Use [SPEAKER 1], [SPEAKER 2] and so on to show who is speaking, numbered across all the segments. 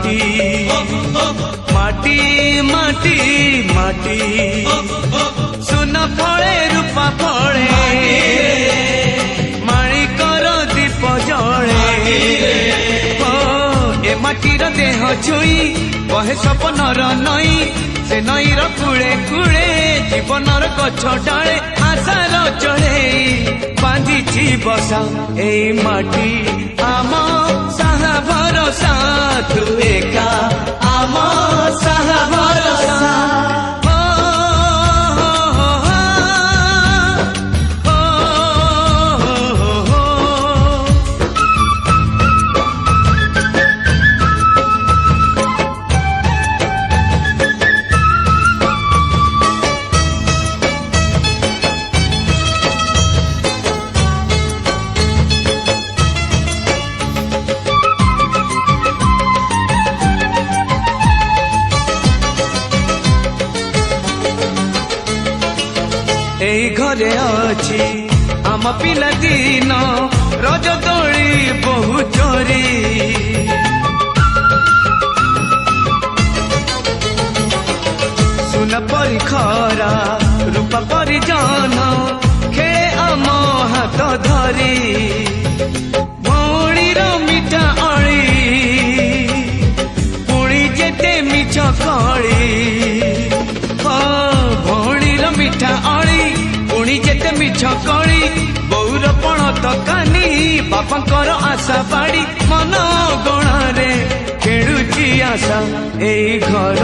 [SPEAKER 1] माटी माटी माटी माटी सुन फले रूपा फले माणिकर दीप जले ए माटीर देह छुई कहे सपनर नई से नईर कूले कूले जीवनर गछ डाले आशार चढ़े बांधिची बसा ए माटी आम साहा भरोसा तू एका आम साहा भरोसा এই ঘরে ଅଛି ଆମ ପିଲା ଦିନ ରଜ ଦୋଳି ବହୁ ଚୋରି ସୁନା ପରି ଖରା ରୂପା ପରି ଜନ ଖେଳେ ଆମ ହାତ ଧରି ଭଉଣୀର ମିଠା ଅଳି ପୁଣି ଯେତେ ମିଛ କଳି ଭଉଣୀର ମିଠା ଅଳି पुणी जेते मिछ कली बौर पण तकानी बापांकर आशा बाड़ी मन गणारे खेलुची आशा ए घर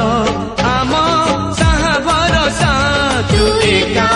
[SPEAKER 1] आम साहा भरोसा तू एका